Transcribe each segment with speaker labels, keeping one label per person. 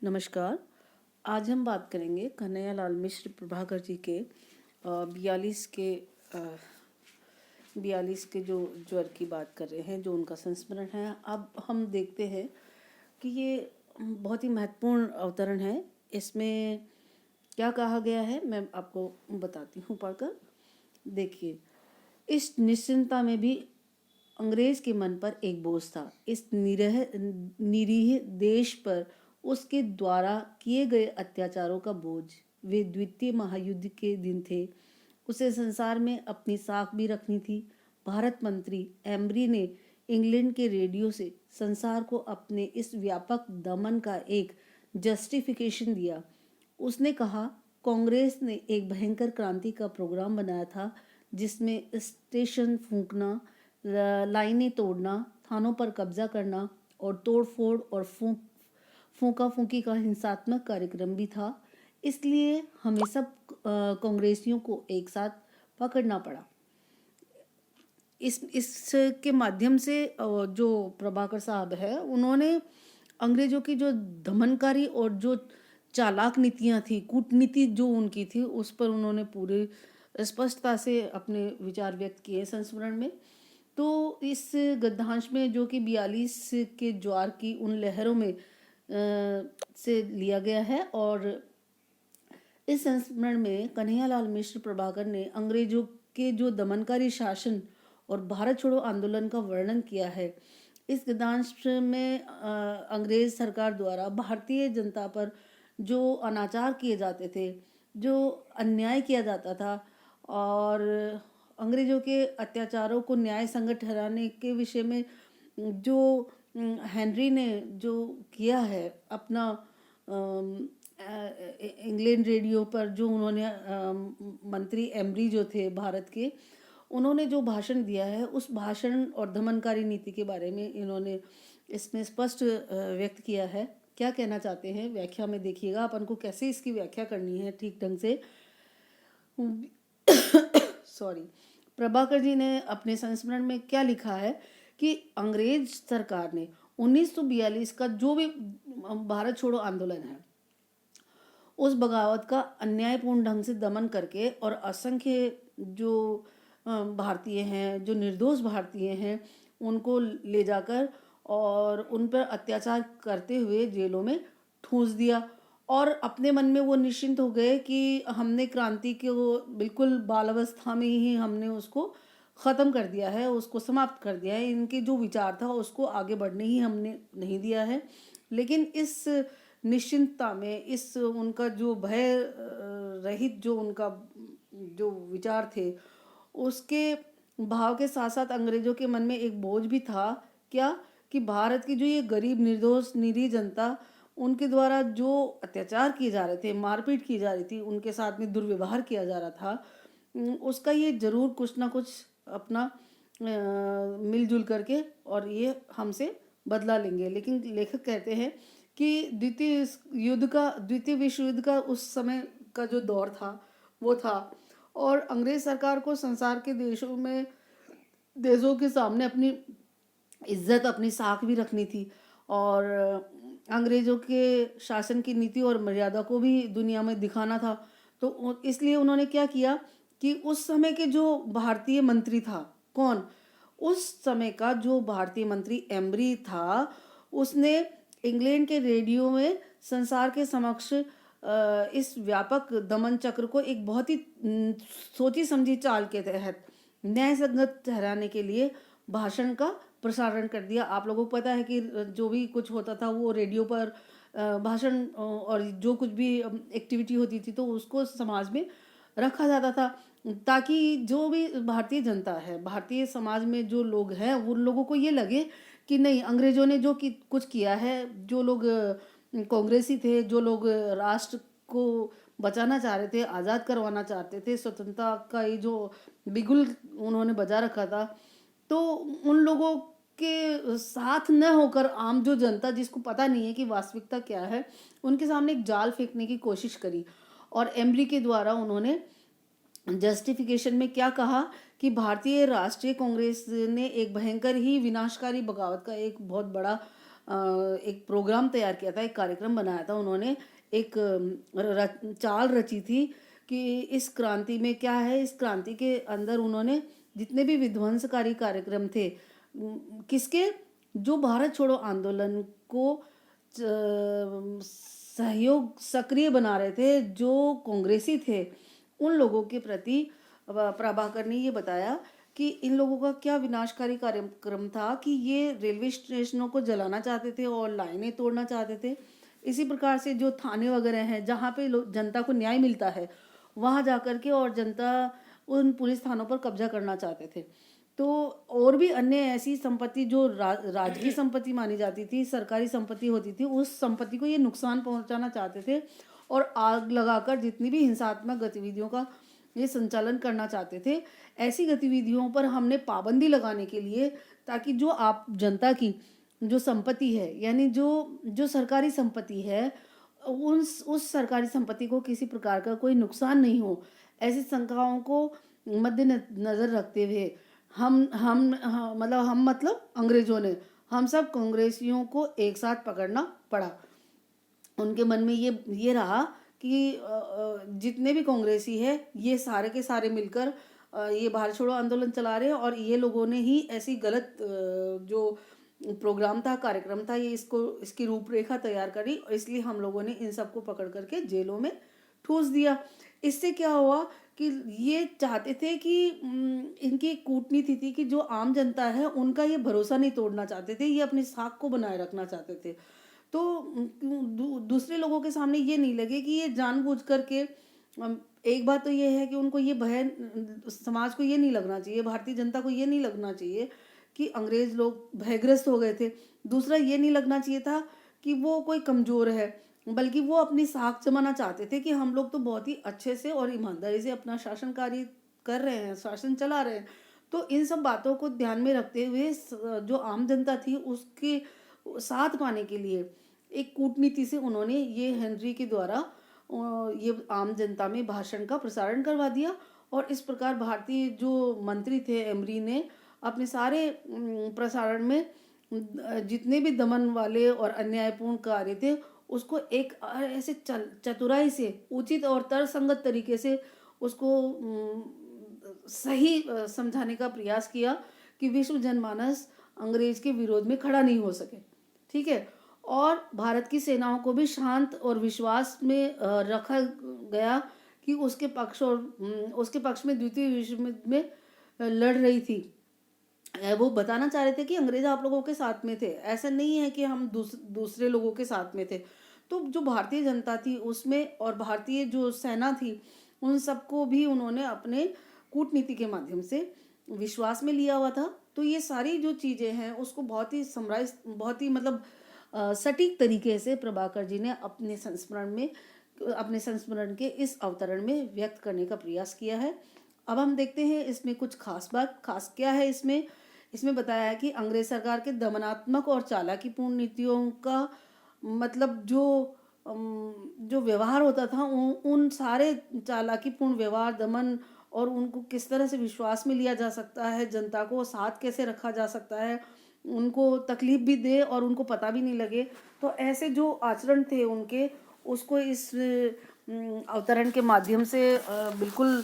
Speaker 1: नमस्कार। आज हम बात करेंगे कन्हैयालाल मिश्र प्रभाकर जी के 42 के जो ज्वर की बात कर रहे हैं, जो उनका संस्मरण है। अब हम देखते हैं कि ये बहुत ही महत्वपूर्ण अवतरण है। इसमें क्या कहा गया है मैं आपको बताती हूँ पढ़कर। देखिए, इस निश्चिंतता में भी अंग्रेज के मन पर एक बोझ था। इस निरीह देश पर उसके द्वारा किए गए अत्याचारों का बोझ। वे द्वितीय महायुद्ध के दिन थे। उसे संसार में अपनी साख भी रखनी थी। भारत मंत्री एम्बरी ने इंग्लैंड के रेडियो से संसार को अपने इस व्यापक दमन का एक जस्टिफिकेशन दिया। उसने कहा, कांग्रेस ने एक भयंकर क्रांति का प्रोग्राम बनाया था, जिसमें स्टेशन फूंकना, लाइनें तोड़ना, थानों पर कब्जा करना और तोड़फोड़ और फूंका फूंकी का हिंसात्मक कार्यक्रम भी था। इसलिए हमें सब कांग्रेसियों को एक साथ पकड़ना पड़ा। इसके माध्यम से जो प्रभाकर साहब है, उन्होंने अंग्रेजों की जो दमनकारी और जो चालाक नीतियां थी, कूटनीति जो उनकी थी, उस पर उन्होंने पूरे स्पष्टता से अपने विचार व्यक्त किए संस्मरण में। तो इस गद्यांश में, जो कि 42 के ज्वार की उन लहरों में से लिया गया है, और इस संस्मरण में कन्हैयालाल मिश्र प्रभाकर ने अंग्रेजों के जो दमनकारी शासन और भारत छोड़ो आंदोलन का वर्णन किया है। इस गद्यांश में अंग्रेज सरकार द्वारा भारतीय जनता पर जो अनाचार किए जाते थे, जो अन्याय किया जाता था, और अंग्रेजों के अत्याचारों को न्याय संगत ठहराने के विषय में जो हेनरी ने जो किया है अपना इंग्लैंड रेडियो पर, जो उन्होंने मंत्री एम्बरी जो थे भारत के, उन्होंने जो भाषण दिया है, उस भाषण और दमनकारी नीति के बारे में इन्होंने इसमें स्पष्ट व्यक्त किया है। क्या कहना चाहते हैं व्याख्या में देखिएगा, अपन को कैसे इसकी व्याख्या करनी है ठीक ढंग से। सॉरी, प्रभाकर जी ने अपने संस्मरण में क्या लिखा है कि अंग्रेज सरकार ने 1942 का जो भी भारत छोड़ो आंदोलन है, उस बगावत का अन्यायपूर्ण ढंग से दमन करके और असंख्य जो भारतीय हैं, जो निर्दोष भारतीय हैं, उनको ले जाकर और उन पर अत्याचार करते हुए जेलों में ठूंस दिया। और अपने मन में वो निश्चिंत हो गए कि हमने क्रांति को बिल्कुल बाल अवस्था में ही हमने उसको ख़त्म कर दिया है, उसको समाप्त कर दिया है। इनके जो विचार था उसको आगे बढ़ने ही हमने नहीं दिया है। लेकिन इस निश्चिंतता में, इस उनका जो भय रहित जो उनका जो विचार थे, उसके भाव के साथ साथ अंग्रेजों के मन में एक बोझ भी था। क्या कि भारत की जो ये गरीब निर्दोष निरीह जनता, उनके द्वारा जो अत्याचार किए जा रहे थे, मारपीट की जा रही थी, उनके साथ में दुर्व्यवहार किया जा रहा था, उसका ये जरूर कुछ ना कुछ अपना मिलजुल करके और ये हमसे बदला लेंगे। लेकिन लेखक कहते हैं कि द्वितीय विश्व युद्ध का उस समय का जो दौर था वो था, और अंग्रेज सरकार को संसार के देशों के सामने अपनी इज्जत, अपनी साख भी रखनी थी, और अंग्रेजों के शासन की नीति और मर्यादा को भी दुनिया में दिखाना था। तो इसलिए उन्होंने क्या किया कि उस समय के जो भारतीय मंत्री था, कौन, उस समय का जो भारतीय मंत्री एम्बरी था, उसने इंग्लैंड के रेडियो में संसार के समक्ष इस व्यापक दमन चक्र को एक बहुत ही सोची समझी चाल के तहत न्याय संगत ठहराने के लिए भाषण का प्रसारण कर दिया। आप लोगों को पता है कि जो भी कुछ होता था वो रेडियो पर भाषण और जो कुछ भी एक्टिविटी होती थी तो उसको समाज में रखा जाता था, ताकि जो भी भारतीय जनता है, भारतीय समाज में जो लोग हैं, उन लोगों को ये लगे कि नहीं, अंग्रेजों ने जो कुछ किया है, जो लोग कांग्रेसी थे, जो लोग राष्ट्र को बचाना चाह रहे थे, आज़ाद करवाना चाहते थे, स्वतंत्रता का ये जो बिगुल उन्होंने बजा रखा था, तो उन लोगों के साथ न होकर आम जो जनता, जिसको पता नहीं है कि वास्तविकता क्या है, उनके सामने एक जाल फेंकने की कोशिश करी। और एम्बरी के द्वारा उन्होंने जस्टिफिकेशन में क्या कहा कि भारतीय राष्ट्रीय कांग्रेस ने एक भयंकर ही विनाशकारी बगावत का एक बहुत बड़ा एक प्रोग्राम तैयार किया था, एक कार्यक्रम बनाया था उन्होंने, एक चाल रची थी कि इस क्रांति में क्या है। इस क्रांति के अंदर उन्होंने जितने भी विध्वंसकारी कार्यक्रम थे, किसके, जो भारत छोड़ो आंदोलन को सहयोग सक्रिय बना रहे थे, जो कांग्रेसी थे, उन लोगों के प्रति प्रभाकर ने ये बताया कि इन लोगों का क्या विनाशकारी कार्यक्रम था कि ये रेलवे स्टेशनों को जलाना चाहते थे और लाइनें तोड़ना चाहते थे। इसी प्रकार से जो थाने वगैरह हैं जहाँ पे जनता को न्याय मिलता है, वहाँ जाकर के और जनता उन पुलिस थानों पर कब्जा करना चाहते थे। तो और भी अन्य ऐसी संपत्ति जो राजकीय संपत्ति मानी जाती थी, सरकारी संपत्ति होती थी, उस संपत्ति को ये नुकसान पहुंचाना चाहते थे और आग लगाकर जितनी भी हिंसात्मक गतिविधियों का ये संचालन करना चाहते थे। ऐसी गतिविधियों पर हमने पाबंदी लगाने के लिए, ताकि जो आप जनता की जो संपत्ति है, यानी जो सरकारी संपत्ति है, उस सरकारी संपत्ति को किसी प्रकार का कोई नुकसान नहीं हो, ऐसी शंकाओं को मद्देनजर रखते हुए हम मतलब अंग्रेजों ने हम सब कांग्रेसियों को एक साथ पकड़ना पड़ा। उनके मन में ये रहा कि जितने भी कांग्रेसी है ये सारे के सारे मिलकर ये भारत छोड़ो आंदोलन चला रहे हैं, और ये लोगों ने ही ऐसी गलत जो प्रोग्राम था, कार्यक्रम था, ये इसकी रूपरेखा तैयार करी, और इसलिए हम लोगों ने इन सबको पकड़ करके जेलों में ठूस दिया। इससे क्या हुआ कि ये चाहते थे कि इनकी कूटनीति थी कि जो आम जनता है उनका ये भरोसा नहीं तोड़ना चाहते थे, ये अपनी साख को बनाए रखना चाहते थे। तो दूसरे लोगों के सामने ये नहीं लगे कि ये जानबूझ करके, एक बात तो ये है कि उनको ये भय, समाज को ये नहीं लगना चाहिए, भारतीय जनता को ये नहीं लगना चाहिए कि अंग्रेज लोग भयग्रस्त हो गए थे। दूसरा ये नहीं लगना चाहिए था कि वो कोई कमज़ोर है, बल्कि वो अपनी साख जमाना चाहते थे कि हम लोग तो बहुत ही अच्छे से और ईमानदारी से अपना शासन कार्य कर रहे हैं, शासन चला रहे हैं। तो इन सब बातों को ध्यान में रखते हुए जो आम जनता थी उसके साथ पाने के लिए एक कूटनीति से उन्होंने ये हेनरी के द्वारा ये आम जनता में भाषण का प्रसारण करवा दिया, और इस प्रकार भारतीय जो मंत्री थे एमरी ने अपने सारे प्रसारण में जितने भी दमन वाले और अन्यायपूर्ण कार्य थे उसको एक ऐसे चतुराई से, उचित और तर्कसंगत तरीके से उसको सही समझाने का प्रयास किया कि विश्व जनमानस अंग्रेज के विरोध में खड़ा नहीं हो सके। ठीक है, और भारत की सेनाओं को भी शांत और विश्वास में रखा गया कि उसके पक्ष में द्वितीय विश्व युद्ध में लड़ रही थी। वो बताना चाह रहे थे कि अंग्रेज आप लोगों के साथ में थे, ऐसा नहीं है कि हम दूसरे लोगों के साथ में थे। तो जो भारतीय जनता थी उसमें और भारतीय जो सेना थी उन सबको भी उन्होंने अपने कूटनीति के माध्यम से विश्वास में लिया हुआ था। तो ये सारी जो चीज़ें हैं उसको बहुत ही मतलब सटीक तरीके से प्रभाकर जी ने अपने संस्मरण के इस अवतरण में व्यक्त करने का प्रयास किया है। अब हम देखते हैं इसमें कुछ खास क्या है। इसमें बताया है कि अंग्रेज सरकार के दमनात्मक और चालाकीपूर्ण नीतियों का मतलब जो व्यवहार होता था, उन सारे चालाकीपूर्ण व्यवहार, दमन, और उनको किस तरह से विश्वास में लिया जा सकता है, जनता को साथ कैसे रखा जा सकता है, उनको तकलीफ भी दे और उनको पता भी नहीं लगे, तो ऐसे जो आचरण थे उनके, उसको इस अवतरण के माध्यम से बिल्कुल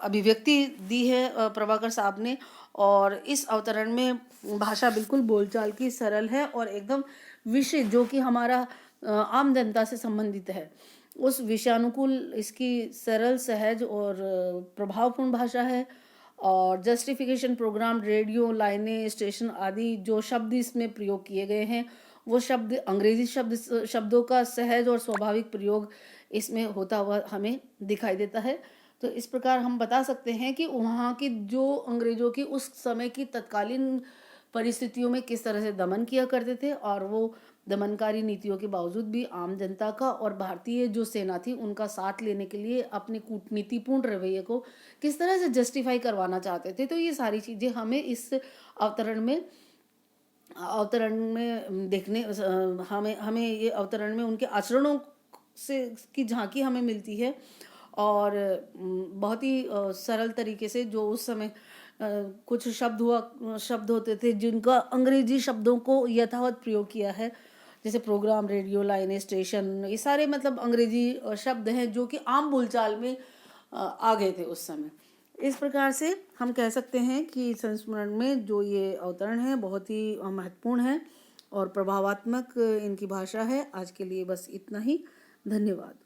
Speaker 1: अभिव्यक्ति दी है प्रभाकर साहब ने। और इस अवतरण में भाषा बिल्कुल बोलचाल की सरल है और एकदम विषय जो कि हमारा आम जनता से संबंधित है उस विषयानुकूल इसकी सरल, सहज और प्रभावपूर्ण भाषा है। और जस्टिफिकेशन प्रोग्राम, रेडियो, लाइनें, स्टेशन आदि जो शब्द इसमें प्रयोग किए गए हैं वो शब्द अंग्रेजी शब्दों का सहज और स्वाभाविक प्रयोग इसमें होता हुआ हमें दिखाई देता है। तो इस प्रकार हम बता सकते हैं कि वहाँ की जो अंग्रेजों की उस समय की तत्कालीन परिस्थितियों में किस तरह से दमन किया करते थे, और वो दमनकारी नीतियों के बावजूद भी आम जनता का और भारतीय जो सेना थी उनका साथ लेने के लिए अपने कूटनीतिपूर्ण रवैये को किस तरह से जस्टिफाई करवाना चाहते थे। तो ये सारी चीज़ें हमें इस अवतरण में देखने हमें ये अवतरण में उनके आचरणों से की झांकी हमें मिलती है, और बहुत ही सरल तरीके से जो उस समय कुछ शब्द होते थे जिनका अंग्रेजी शब्दों को यथावत प्रयोग किया है, जैसे प्रोग्राम, रेडियो, लाइन, स्टेशन, ये सारे मतलब अंग्रेजी शब्द हैं जो कि आम बोलचाल में आ गए थे उस समय। इस प्रकार से हम कह सकते हैं कि संस्मरण में जो ये अवतरण है बहुत ही महत्वपूर्ण है और प्रभावात्मक इनकी भाषा है। आज के लिए बस इतना ही। धन्यवाद।